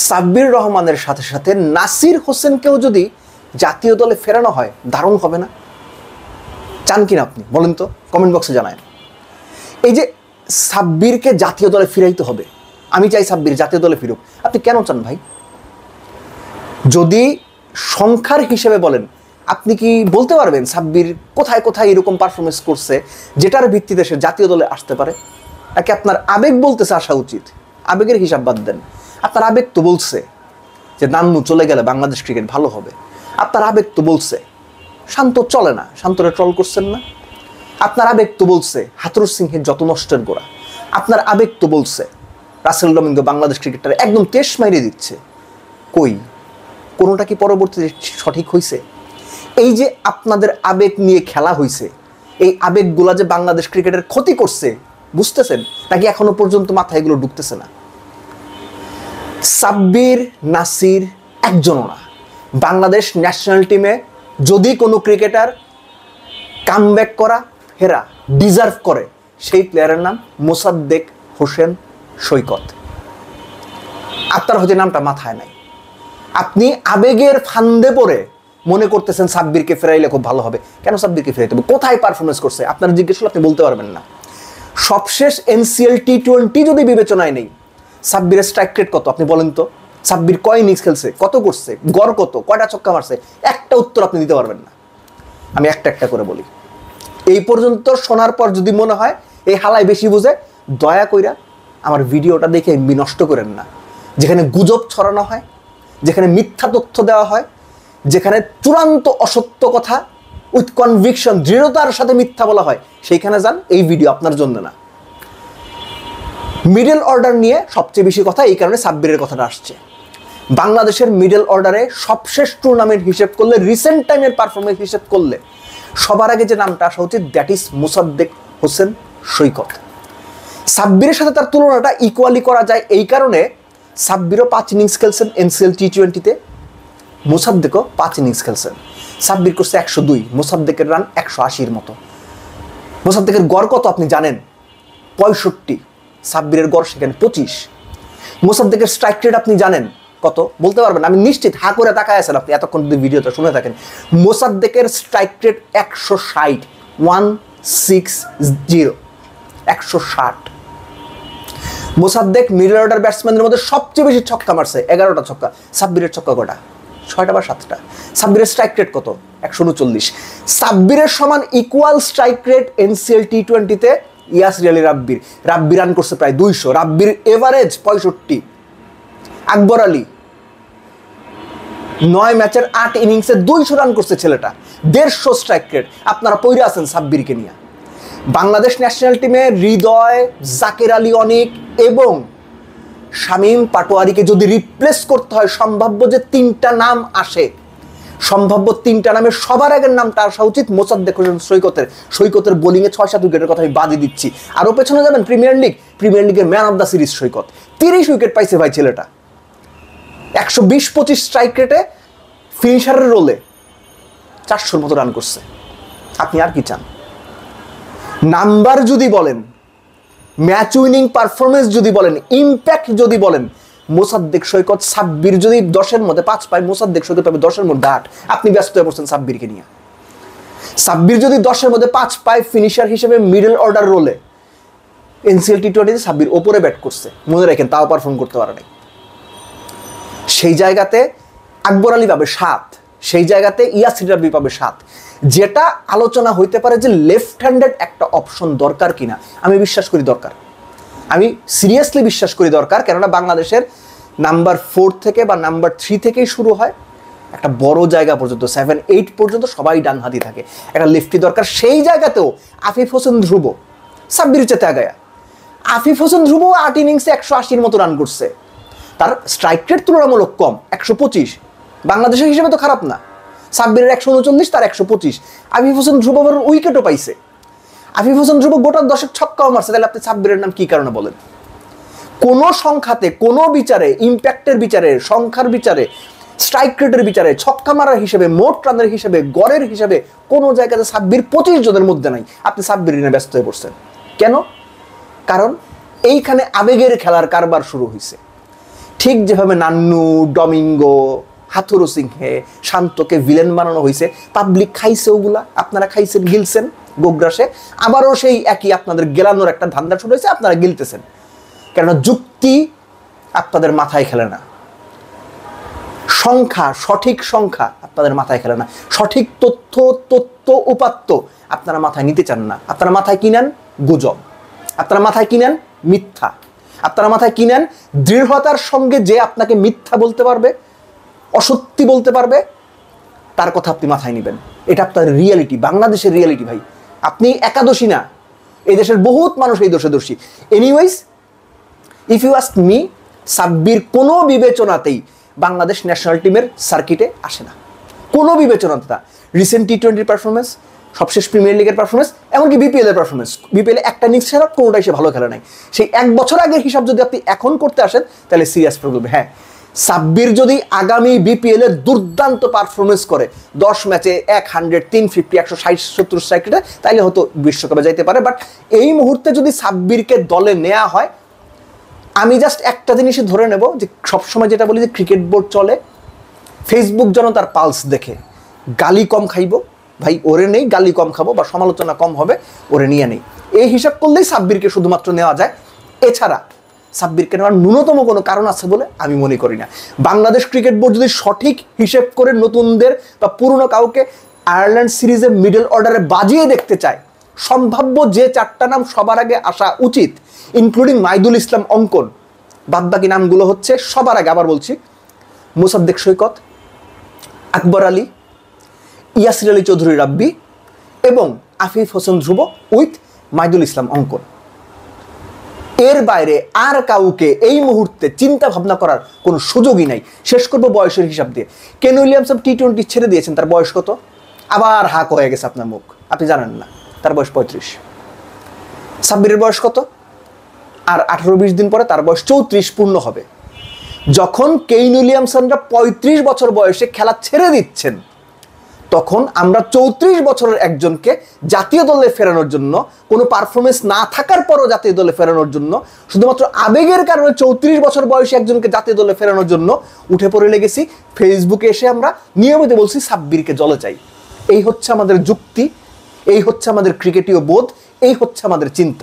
সাব্বির রহমানের সাথে সাথে নাসির হোসেনকেও যদি জাতীয় দলে ফেরানো হয় দারুণ হবে না? চান কিনা আপনি বলেন তো, কমেন্ট বক্সে জানায়। এই যে সাব্বিরকে জাতীয় দলে ফিরাইতে হবে, আমি চাই সাব্বির জাতীয় দলে ফিরুক, আপনি কেন চান ভাই? যদি সংখ্যার হিসেবে বলেন, আপনি কি বলতে পারবেন সাব্বির কোথায় কোথায় এরকম পারফরমেন্স করছে যেটার ভিত্তিতে সে জাতীয় দলে আসতে পারে? নাকি আপনার আবেগ বলতেছে আসা উচিত? আবেগের হিসাব বাদ দেন, আপনার আবেগ তো বলছে যে নান্নু চলে গেলে বাংলাদেশ ক্রিকেট ভালো হবে। আপনার আবেগ তো বলছে শান্ত চলে না, শান্তরে ট্রল করছেন না? আপনার আবেগ তো বলছে হাথরুর সিংহের যত নষ্টের গোড়া। আপনার আবেগ তো বলছে রাসেল ডমিঙ্গো বাংলাদেশ ক্রিকেটার একদম তেশ মাইরে দিচ্ছে। কই কোনোটা কি পরবর্তীতে সঠিক হয়েছে? এই যে আপনাদের আবেগ নিয়ে খেলা হয়েছে, এই আবেগগুলা যে বাংলাদেশ ক্রিকেটের ক্ষতি করছে বুঝতেছেন নাকি এখনো পর্যন্ত মাথায় এগুলো ঢুকতেছে না? সাব্বির নাসির একজনও না। বাংলাদেশ ন্যাশনাল টিমে যদি কোনো ক্রিকেটার কামব্যাক করা হেরা ডিজার্ভ করে, সেই প্লেয়ারের নাম মোসাদ্দেক হোসেন সৈকত। আপনার হয়তো নামটা মাথায় নাই, আপনি আবেগের ফান্দে পড়ে মনে করতেছেন সাব্বিরকে ফেরাইলে খুব ভালো হবে। কেন সাব্বিরকে ফেরাইতে হবে? কোথায় পারফরমেন্স করছে আপনার জিজ্ঞেস করলে আপনি বলতে পারবেন না। সবশেষ NCL T20 যদি বিবেচনায় নেই, সাব্বিরের স্ট্রাইক রেট কত আপনি বলেন তো? সাব্বির কয় ইনিংস খেলছে, কত করছে, গড় কত, কয়টা ছক্কা মারছে, একটা উত্তর আপনি দিতে পারবেন না। আমি একটা একটা করে বলি। এই পর্যন্ত শোনার পর যদি মনে হয় এই হালাই বেশি বুঝে, দয়া কইরা আমার ভিডিওটা দেখে এমবি নষ্ট করেন না। যেখানে গুজব ছড়ানো হয়, যেখানে মিথ্যা তথ্য দেওয়া হয়, যেখানে চূড়ান্ত অসত্য কথা উইথ কনভিকশন দৃঢ়তার সাথে মিথ্যা বলা হয়, সেইখানে যান। এই ভিডিও আপনার জন্য না। মিডল অর্ডার নিয়ে সবচেয়ে বেশি কথা এই কারণে সাব্বিরের কথাটা আসছে। বাংলাদেশের মিডল অর্ডারে সবশেষ টুর্নামেন্ট হিসেব করলে, রিসেন্ট টাইমের পারফরমেন্স হিসেব করলে সবার আগে যে নামটা আসা উচিত, দ্যাট ইজ মোসাদ্দেক হোসেন সৈকত। সাব্বিরের সাথে তার তুলনাটা ইকুয়ালি করা যায় এই কারণে, সাব্বিরও 5 ইনিংস খেলছেন NCL T20-তে, মোসাদ্দেকও 5 ইনিংস খেলছেন। সাব্বির করছে 102, মোসাদ্দেকের রান 180-র মতো। মোসাদ্দেকের গড় কত আপনি জানেন? 65। সাব্বিরের গড় সেখানে 25। মোসাদ্দেকের স্ট্রাইক রেট আপনি জানেন কত? বলতে পারবেন? আমি নিশ্চিত হা করে তাকায় আছেন আপনি এতক্ষণ যদি ভিডিওটা শুনে থাকেন। মোসাদ্দেকের strike rate 160, 160, 160। Mosaddek middle order ব্যাটসম্যানদের মধ্যে সবচেয়ে বেশি ছক্কা মারছে, 11টা ছক্কা। সাব্বিরের ছক্কা কটা? 6টা বা 7টা। সাব্বিরের স্ট্রাইক রেট কত? 139। সাব্বিরের সমান ইকুয়াল স্ট্রাইক রেট NCL T20-তে ইয়াসির আলী রাব্বির। রাব্বি রান করছে প্রায় 200, রাব্বির এভারেজ 65। আকবর আলী 9 ম্যাচের 8 ইনিংসে 200 রান করছে ছেলেটা, 150 স্ট্রাইক রেট। আপনারা পইরে আছেন সাব্বিরকে নিয়ে। বাংলাদেশ ন্যাশনাল টিমে হৃদয়, জাকের আলী অনিক এবং শামীম পাটোয়ারিকে যদি রিপ্লেস করতে হয়, সম্ভাব্য যে 3টা নাম আসে, সম্ভাব্য 3টা নামের সবার আগের নামটা আসা উচিত মোসাদ্দেক হোসেন সৈকতের। সৈকতের বোলিংয়ে 6-7 উইকেটের কথা আমি বাদই দিচ্ছি। আরও পেছনে যাবেন প্রিমিয়ার লিগের man of the series Saikat, 30 wicket পাইছে ভাই ছেলেটা। 120-25 স্ট্রাইক রেটে ফিনিশারের রোলে 400-র মতো রান করছে। আপনি আর কি চান? নাম্বার যদি বলেন, ম্যাচ উইনিং পারফরমেন্স যদি বলেন, ইম্প্যাক্ট যদি বলেন, মোসাদ্দেক সৈকত, সাব্বির যদি 10-এর মধ্যে 5 পায়, মোসাদ্দেক সৈকত পাবে 10-এর মধ্যে 8। আপনি ব্যস্ত হয়ে পড়ছেন সাব্বিরকে নিয়ে। সাব্বির যদি 10-এর মধ্যে 5 পায় ফিনিশার হিসেবে মিডল অর্ডার রোলে, NCL T20-তে সাব্বির ওপরে ব্যাট করছে, মনে রাখেন, তাও পারফর্ম করতে পারে নাই। সেই জায়গাতে আকবর আলী পাবে 7, সেই জায়গাতে ইয়াসির রাব্বি পাবে 7। যেটা আলোচনা হইতে পারে যে লেফট হ্যান্ডেড একটা অপশন দরকার কিনা, আমি বিশ্বাস করি দরকার। আমি সিরিয়াসলি বিশ্বাস করি দরকার। কেননা বাংলাদেশের নাম্বার 4 থেকে বা নাম্বার 3 থেকেই শুরু হয়, একটা বড় জায়গা পর্যন্ত 7-8 পর্যন্ত সবাই ডানহাতি থাকে, একটা লেফটি দরকার। সেই জায়গাতেও আফিফ হোসেন ধ্রুব সাব্বির চেতে আগায়া, আফিফ হোসেন ধ্রুব 8 ইনিংসে 180-র মতো রান করছে। তার স্ট্রাইক রেট তুলনামূলক কম, 125। বাংলাদেশের হিসেবে তো খারাপ না। সাব্বিরের 139, তার 125। আফিফ হোসেন ধ্রুব উইকেটও পাইছে। আফিফ হোসেন ধ্রুব গোটা 10 ছক্কাও মারছে। তাহলে আপনি সাব্বিরের নাম কি কারণে বলেন? কোন সংখ্যাতে, কোন বিচারে, ইম্প্যাক্টের বিচারে, সংখ্যার বিচারে, স্ট্রাইক রেটের বিচারে, ছক্কা মারার হিসেবে, মোট রানের হিসেবে, গড়ের হিসেবে কোনো জায়গাতে সাব্বির 25 জনের মধ্যে নাই। আপনি সাব্বির নিয়ে ব্যস্ত হয়ে পড়ছেন কেন? কারণ এইখানে আবেগের খেলার কারবার শুরু হয়েছে। ঠিক যেভাবে নান্নু, ডমিঙ্গো, হাথুরু সিংহে, শান্তকে ভিলেন বানানো হয়েছে, পাবলিক খাইছে ওগুলা, আপনারা খাইছেন, গিলছেন গোগ্রাসে, আবারও সেই একই আপনাদের গেলানোর একটা ধান্দা শুরু হয়েছে, আপনারা গিলতেছেন। কেননা যুক্তি আপনাদের মাথায় খেলে না, সংখ্যা, সঠিক সংখ্যা আপনাদের মাথায় খেলে না, সঠিক তথ্য উপাত্ত আপনারা মাথায় নিতে চান না। আপনারা মাথায় কি নেন? গুজব। আপনারা মাথায় কি নেন? মিথ্যা। আপনারা মাথায় কি নেন? দৃঢ়তার সঙ্গে যে আপনাকে মিথ্যা বলতে পারবে, অসত্যি বলতে পারবে, তার কথা আপনি মাথায় নেবেন। এটা আপনার রিয়ালিটি, বাংলাদেশের রিয়ালিটি ভাই। আপনি একাদশী না, এই দেশের বহুত মানুষ এই দোষে দোষী। Anyways, if you ask me, Sabbir কোনো বিবেচনাতেই বাংলাদেশ ন্যাশনাল টিমের সার্কিটে আসে না, কোনো বিবেচনাতে না। রিসেন্ট টি-20 পারফরমেন্স, সবশেষ প্রিমিয়ার লিগের পারফরমেন্স, এমনকি বিপিএলের পারফরমেন্স, বিপিএলে একটা ইনিংস ছাড়া কোনোটাই সে ভালো খেলে নাই। সেই 1 বছর আগের হিসাব যদি আপনি এখন করতে আসেন তাহলে সিরিয়াস প্রবলেম। হ্যাঁ, সাব্বির যদি আগামী বিপিএলে দুর্দান্ত পারফরমেন্স করে, 10 ম্যাচে 100, 350, 160, 70 স্ট্রাইক রেটে, তাইলে হয়তো বিশ্বকাপে যাইতে পারে। বাট এই মুহূর্তে যদি সাব্বিরকে দলে নেওয়া হয়, আমি জাস্ট একটা জিনিসই ধরে নেব যে সবসময় যেটা বলি যে ক্রিকেট বোর্ড চলে ফেসবুক যেন তার পালস দেখে। গালি কম খাইব ভাই, ওরে নেই, গালি কম খাবো বা সমালোচনা কম হবে, ওরে নিয়ে নেই, এই হিসাব করলেই সাব্বিরকে শুধুমাত্র নেওয়া যায়। এছাড়া সাব্বিরকে নেওয়ার ন্যূনতম কোনো কারণ আছে বলে আমি মনে করি না। বাংলাদেশ ক্রিকেট বোর্ড যদি সঠিক হিসেব করে নতুনদের বা পুরনো কাউকে আয়ারল্যান্ড সিরিজে মিডল অর্ডারে বাজিয়ে দেখতে চায়, সম্ভাব্য যে 4টা নাম সবার আগে আসা উচিত, ইনক্লুডিং মাইদুল ইসলাম অঙ্কন, বাদবাকি নামগুলো হচ্ছে সবার আগে, আবার বলছি, মোসাদ্দেক সৈকত, আকবর আলী, ইয়াসির আলী চৌধুরী রাব্বি এবং আফিফ হোসেন ধ্রুব উইথ মাইদুল ইসলাম অঙ্কন। এর বাইরে আর কাউকে এই মুহূর্তে চিন্তা ভাবনা করার কোনো সুযোগই নাই। শেষ করবো বয়সের হিসাব দিয়ে। কেন উইলিয়ামসন টি-20 ছেড়ে দিয়েছেন, তার বয়স কত? আবার হাক হয়ে গেছে আপনার মুখ, আপনি জানেন না, তার বয়স 35। সাব্বিরের বয়স কত? আর 18-20 দিন পরে তার বয়স 34 পূর্ণ হবে। যখন কেইন উইলিয়ামসনরা 35 বছর বয়সে খেলা ছেড়ে দিচ্ছেন, তখন আমরা 34 বছরের একজনকে জাতীয় দলে ফেরানোর জন্য, কোনো পারফরমেন্স না থাকার পরও জাতীয় দলে ফেরানোর জন্য, শুধুমাত্র আবেগের কারণে 34 বছর বয়সী একজনকে জাতীয় দলে ফেরানোর জন্য উঠে পড়ে লেগেছি। ফেসবুকে এসে আমরা নিয়মিত বলছি সাব্বিরকে দলে চাই। এই হচ্ছে আমাদের যুক্তি, এই হচ্ছে আমাদের ক্রিকেটীয় বোধ, এই হচ্ছে আমাদের চিন্তা।